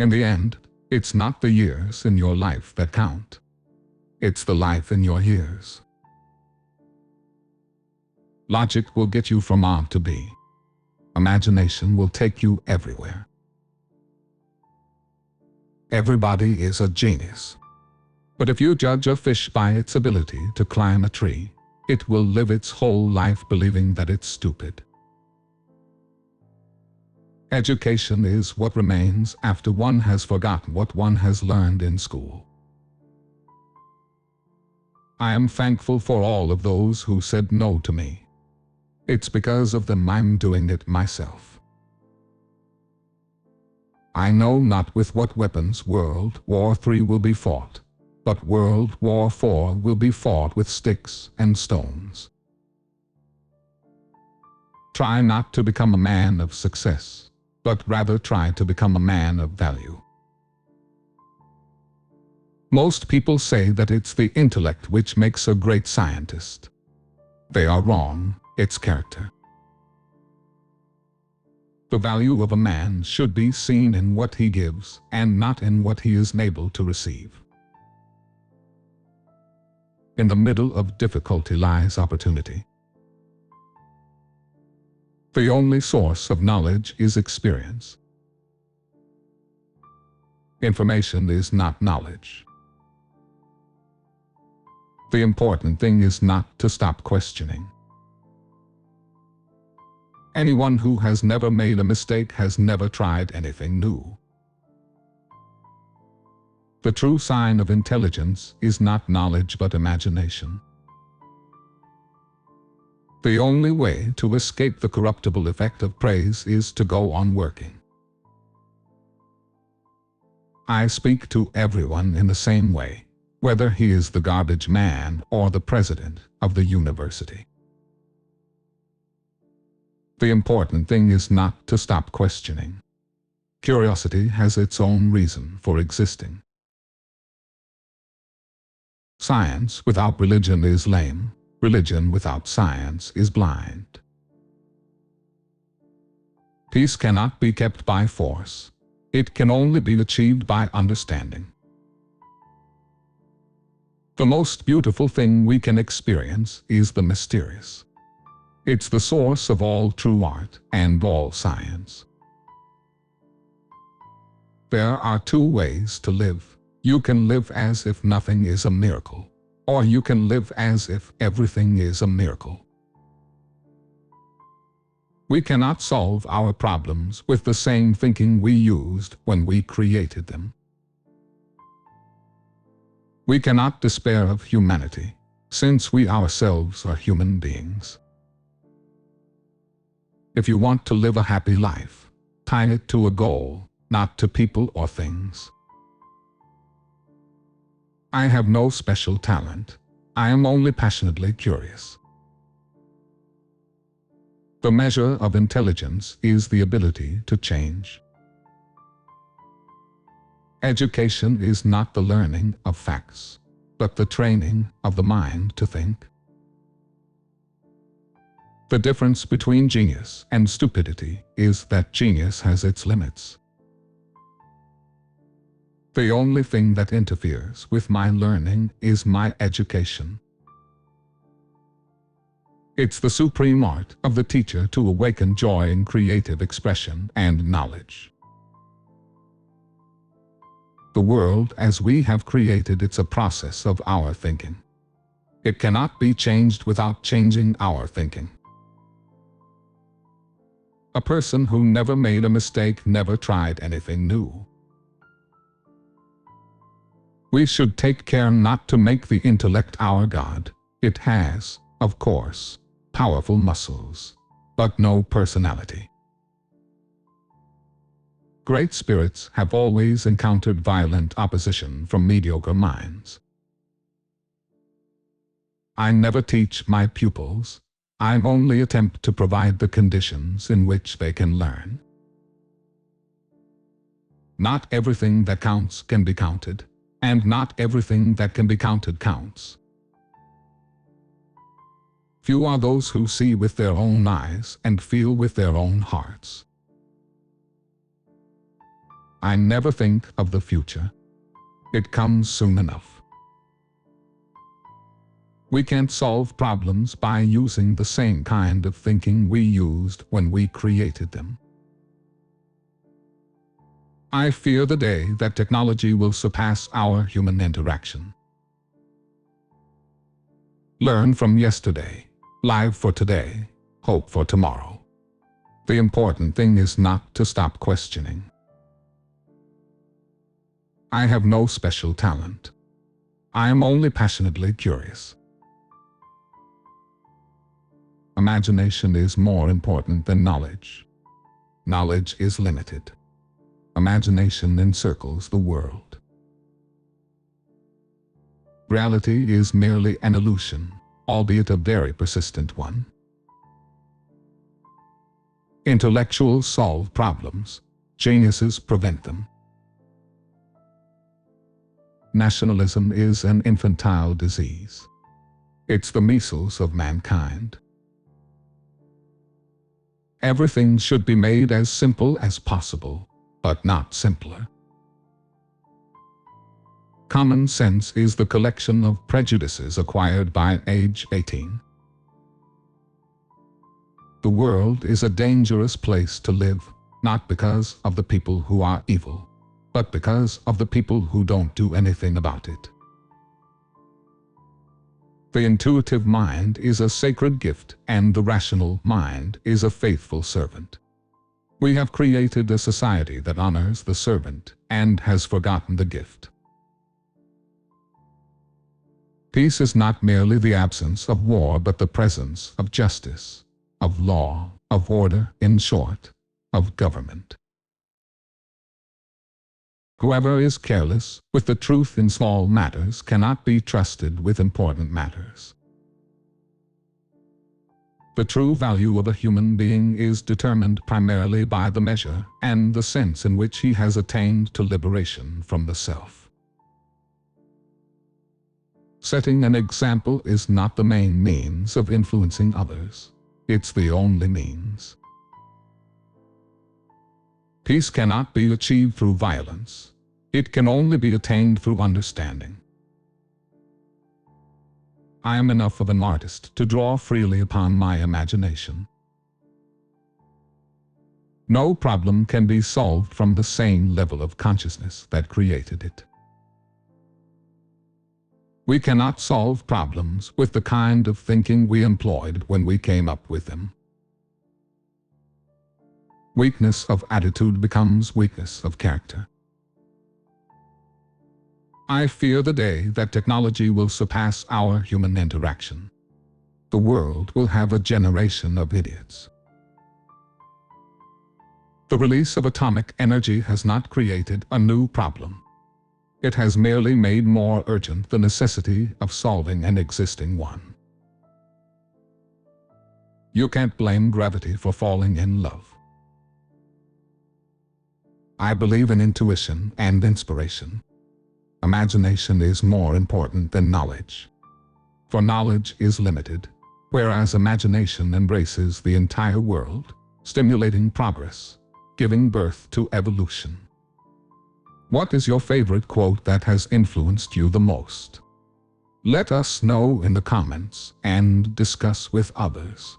In the end, it's not the years in your life that count. It's the life in your years. Logic will get you from A to B. Imagination will take you everywhere. Everybody is a genius. But if you judge a fish by its ability to climb a tree, it will live its whole life believing that it's stupid. Education is what remains after one has forgotten what one has learned in school. I am thankful for all of those who said no to me. It's because of them I'm doing it myself. I know not with what weapons World War III will be fought, but World War IV will be fought with sticks and stones. Try not to become a man of success, but rather try to become a man of value. Most people say that it's the intellect which makes a great scientist. They are wrong, it's character. The value of a man should be seen in what he gives and not in what he is able to receive. In the middle of difficulty lies opportunity. The only source of knowledge is experience. Information is not knowledge. The important thing is not to stop questioning. Anyone who has never made a mistake has never tried anything new. The true sign of intelligence is not knowledge but imagination. The only way to escape the corruptible effect of praise is to go on working. I speak to everyone in the same way, whether he is the garbage man or the president of the university. The important thing is not to stop questioning. Curiosity has its own reason for existing. Science without religion is lame. Religion without science is blind. Peace cannot be kept by force. It can only be achieved by understanding. The most beautiful thing we can experience is the mysterious. It's the source of all true art and all science. There are two ways to live. You can live as if nothing is a miracle, or you can live as if everything is a miracle. We cannot solve our problems with the same thinking we used when we created them. We cannot despair of humanity, since we ourselves are human beings. If you want to live a happy life, tie it to a goal, not to people or things. I have no special talent. I am only passionately curious. The measure of intelligence is the ability to change. Education is not the learning of facts, but the training of the mind to think. The difference between genius and stupidity is that genius has its limits. The only thing that interferes with my learning is my education. It's the supreme art of the teacher to awaken joy in creative expression and knowledge. The world as we have created it's a process of our thinking. It cannot be changed without changing our thinking. A person who never made a mistake never tried anything new. We should take care not to make the intellect our God. It has, of course, powerful muscles, but no personality. Great spirits have always encountered violent opposition from mediocre minds. I never teach my pupils. I only attempt to provide the conditions in which they can learn. Not everything that counts can be counted, and not everything that can be counted counts. Few are those who see with their own eyes and feel with their own hearts. I never think of the future. It comes soon enough. We can't solve problems by using the same kind of thinking we used when we created them. I fear the day that technology will surpass our human interaction. Learn from yesterday, live for today, hope for tomorrow. The important thing is not to stop questioning. I have no special talent. I am only passionately curious. Imagination is more important than knowledge. Knowledge is limited. Imagination encircles the world. Reality is merely an illusion, albeit a very persistent one. Intellectuals solve problems, geniuses prevent them. Nationalism is an infantile disease. It's the measles of mankind. Everything should be made as simple as possible, but not simpler. Common sense is the collection of prejudices acquired by age 18. The world is a dangerous place to live, not because of the people who are evil, but because of the people who don't do anything about it. The intuitive mind is a sacred gift, and the rational mind is a faithful servant. We have created a society that honors the servant and has forgotten the gift. Peace is not merely the absence of war, but the presence of justice, of law, of order, in short, of government. Whoever is careless with the truth in small matters cannot be trusted with important matters. The true value of a human being is determined primarily by the measure and the sense in which he has attained to liberation from the self. Setting an example is not the main means of influencing others. It's the only means. Peace cannot be achieved through violence. It can only be attained through understanding. I am enough of an artist to draw freely upon my imagination. No problem can be solved from the same level of consciousness that created it. We cannot solve problems with the kind of thinking we employed when we came up with them. Weakness of attitude becomes weakness of character. I fear the day that technology will surpass our human interaction. The world will have a generation of idiots. The release of atomic energy has not created a new problem. It has merely made more urgent the necessity of solving an existing one. You can't blame gravity for falling in love. I believe in intuition and inspiration. Imagination is more important than knowledge. For knowledge is limited, whereas imagination embraces the entire world, stimulating progress, giving birth to evolution. What is your favorite quote that has influenced you the most? Let us know in the comments and discuss with others.